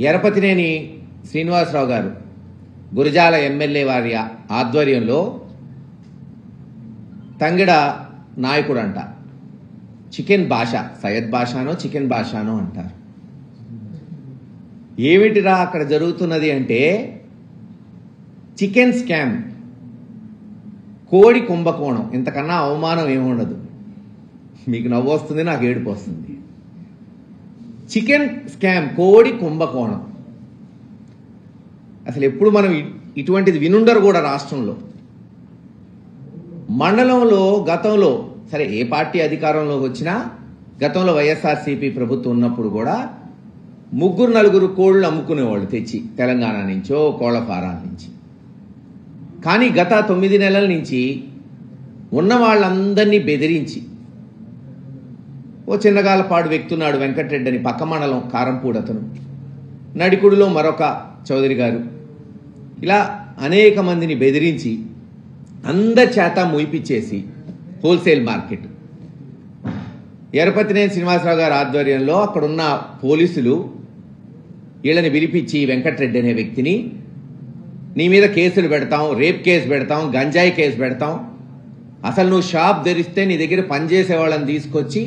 ఎరపతినేని శ్రీనివాసరావు గారు గురజాల ఎమ్మెల్యే వారి ఆధ్వర్యంలో తంగిడ నాయకుడు అంట చికెన్ భాష, సయ్యద్ భాషానో చికెన్ భాషానో అంటారు. ఏమిటిరా అక్కడ జరుగుతున్నది అంటే చికెన్ స్కామ్, కోడి కుంభకోణం. ఇంతకన్నా అవమానం ఏముండదు. మీకు నవ్వు వస్తుంది, నాకు ఏడుపు వస్తుంది. చికెన్ స్కామ్, కోడి కుంభకోణం. అసలు ఎప్పుడు మనం ఇటువంటిది వినుండరు కూడా రాష్ట్రంలో. మండలంలో గతంలో సరే ఏ పార్టీ అధికారంలోకి వచ్చినా గతంలో వైఎస్ఆర్సీపీ ప్రభుత్వం ఉన్నప్పుడు కూడా 3-4 కోళ్లు అమ్ముకునేవాళ్ళు తెచ్చి తెలంగాణ నుంచో కోళ్ల ఫారాల నుంచి. కానీ గత 9 నెలల నుంచి ఉన్న వాళ్ళందరినీ బెదిరించి ఓ చిన్నగాలపాడు వ్యక్తున్నాడు వెంకటరెడ్డి అని పక్క మండలం కారంపూడి అతను, నడికుడిలో మరొక చౌదరి గారు, ఇలా అనేక మందిని బెదిరించి అందరి చేత మూయిపిచ్చేసి హోల్సేల్ మార్కెట్. ఎరపతినేని శ్రీనివాసరావు గారి ఆధ్వర్యంలో అక్కడున్న పోలీసులు వీళ్ళని పిలిపించి వెంకటరెడ్డి అనే వ్యక్తిని నీ మీద కేసులు పెడతాం, రేప్ కేసు పెడతాం, గంజాయి కేసు పెడతాం, అసలు నువ్వు షాప్ తెరిస్తే నీ దగ్గర పనిచేసే వాళ్ళని తీసుకొచ్చి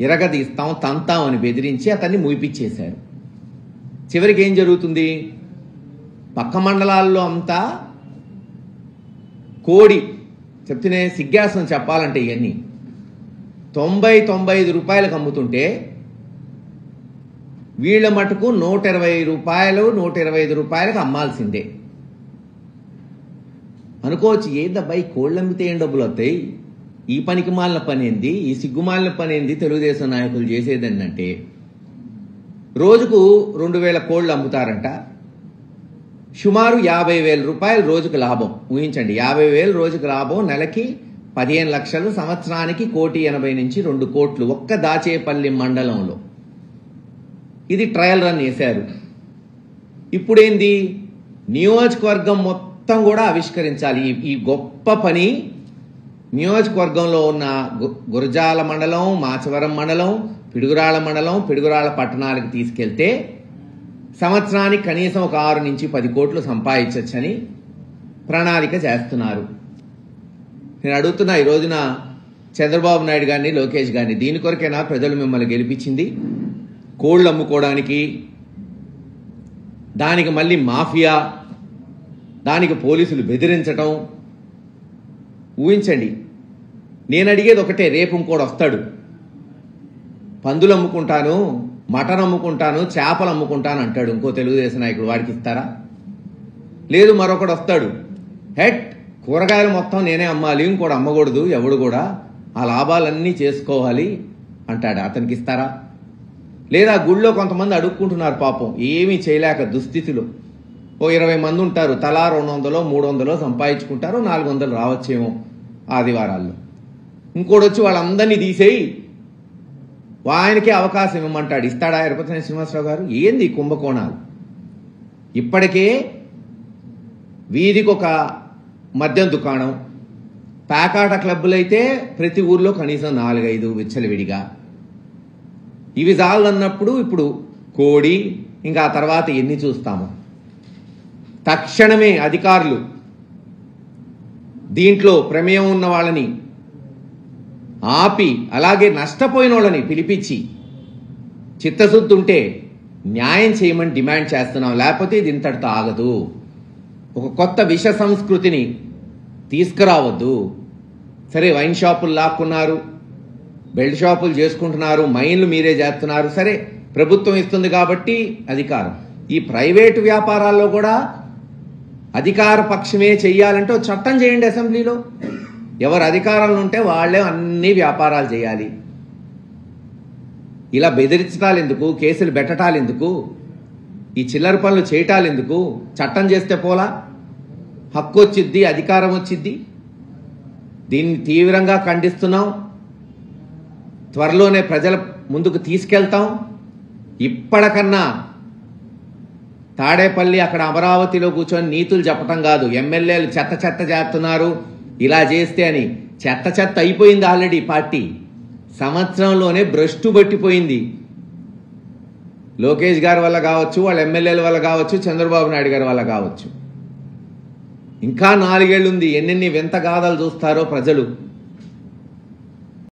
ఇరగదీస్తాం, తంతాం అని బెదిరించి అతన్ని మూయిపిచ్చేశారు. చివరికి ఏం జరుగుతుంది? పక్క మండలాల్లో అంతా కోడి చెప్తేనే సిగ్గాసం చెప్పాలంటే ఇవన్నీ 90-95 రూపాయలకు అమ్ముతుంటే వీళ్ళ మటుకు 120 రూపాయలు 125 రూపాయలకు అమ్మాల్సిందే. అనుకోవచ్చు, ఏందబ్బాయి కోళ్ళు అమ్మితే ఏం డబ్బులు వస్తాయి, ఈ పనికి మాలిన పని ఏంది, ఈ సిగ్గుమాలిన పని ఏంది తెలుగుదేశం నాయకులు చేసేది ఏంటంటే రోజుకు 2000 కోళ్ళు అమ్ముతారంట. సుమారు 50,000 రూపాయలు రోజుకు లాభం. ఊహించండి, 50,000 రోజుకు లాభం, నెలకి 15 లక్షలు, సంవత్సరానికి 1,80,00,000 నుంచి 2 కోట్లు ఒక్క దాచేపల్లి మండలంలో. ఇది ట్రయల్ రన్ చేశారు. ఇప్పుడేంది, నియోజకవర్గం మొత్తం కూడా ఆవిష్కరించాలి. ఈ గొప్ప పని నియోజకవర్గంలో ఉన్న గురజాల మండలం, మాచవరం మండలం, పిడుగురాళ్ల మండలం, పిడుగురాళ్ల పట్టణాలకు తీసుకెళ్తే సంవత్సరానికి కనీసం ఒక 6 నుంచి 10 కోట్లు సంపాదించవచ్చని ప్రణాళిక చేస్తున్నారు. నేను అడుగుతున్నా ఈ రోజున చంద్రబాబు నాయుడు గారిని, లోకేష్ గారిని, దీని కొరకైనా ప్రజలు మిమ్మల్ని గెలిపించింది? కోళ్ళు అమ్ముకోవడానికి, దానికి మళ్ళీ మాఫియా, దానికి పోలీసులు బెదిరించటం. ఊహించండి. నేను అడిగేది ఒకటే, రేపు ఇంకోటి వస్తాడు, పందులు అమ్ముకుంటాను, మటన్ అమ్ముకుంటాను, చేపలు అమ్ముకుంటాను అంటాడు ఇంకో తెలుగుదేశం నాయకుడు. వాడికి ఇస్తారా? లేదు, మరొకడు వస్తాడు, హెట్ కూరగాయలు మొత్తం నేనే అమ్మాలి, ఇంకోటి అమ్మకూడదు, ఎవడు కూడా ఆ లాభాలన్నీ చేసుకోవాలి అంటాడు. అతనికి ఇస్తారా? లేదా గుళ్ళో కొంతమంది అడుక్కుంటున్నారు పాపం, ఏమీ చేయలేక దుస్థితిలో. ఓ 20 మంది ఉంటారు, తలా 200 300 సంపాదించుకుంటారు, 400 రావచ్చేమో ఆదివారాల్లో. ఇంకోటి వచ్చి వాళ్ళందరినీ తీసేయి ఆయనకే అవకాశం ఇవ్వమంటాడు. ఇస్తాడా ఎరపతినేని శ్రీనివాసరావు గారు? ఏంది కుంభకోణాలు? ఇప్పటికే వీధికి ఒక మద్యం దుకాణం, పేకాట క్లబ్బులైతే ప్రతి ఊర్లో కనీసం 4-5 విచ్చలవిడిగా. ఇవి చాలన్నప్పుడు ఇప్పుడు కోడి, ఇంకా ఆ తర్వాత ఎన్ని చూస్తాము. తక్షణమే అధికారులు దీంట్లో ప్రమేయం ఉన్న వాళ్ళని ఆపి, అలాగే నష్టపోయిన వాళ్ళని పిలిపించి చిత్తశుద్ధి ఉంటే న్యాయం చేయమని డిమాండ్ చేస్తున్నాం. లేకపోతే ఇది ఇంతటితో ఆగదు. ఒక కొత్త విష సంస్కృతిని తీసుకురావద్దు. సరే, వైన్ షాపులు లాక్కున్నారు, బెల్ట్ షాపులు చేసుకుంటున్నారు, మైన్లు మీరే చేస్తున్నారు, సరే ప్రభుత్వం ఇస్తుంది కాబట్టి అధికారం. ఈ ప్రైవేటు వ్యాపారాల్లో కూడా అధికార పక్షమే చెయ్యాలంటే చట్టం చేయండి అసెంబ్లీలో. ఎవరు అధికారంలో ఉంటే వాళ్లే అన్ని వ్యాపారాలు చేయాలి. ఇలా బెదిరించటాలు ఎందుకు, కేసులు పెట్టటాలు ఎందుకు, ఈ చిల్లర పనులు చేయటాలు ఎందుకు? చట్టం చేస్తే పోలా, హక్కు వచ్చిద్ది, అధికారం వచ్చిద్ది. దీన్ని తీవ్రంగా ఖండిస్తున్నాం. త్వరలోనే ప్రజల ముందుకు తీసుకెళ్తాం. ఇప్పటికన్నా తాడేపల్లి, అక్కడ అమరావతిలో కూర్చొని నీతులు చెప్పటం కాదు. ఎమ్మెల్యేలు చెత్త చేస్తున్నారు ఇలా చేస్తే అని. చెత్త అయిపోయింది ఆల్రెడీ. పార్టీ సంవత్సరంలోనే భ్రష్టు పట్టిపోయింది. లోకేష్ గారి వల్ల కావచ్చు, వాళ్ళ ఎమ్మెల్యేల వల్ల కావచ్చు, చంద్రబాబు నాయుడు గారి వల్ల కావచ్చు. ఇంకా 4 ఏళ్లుంది. ఎన్నెన్ని వింత గాథలు చూస్తారో ప్రజలు.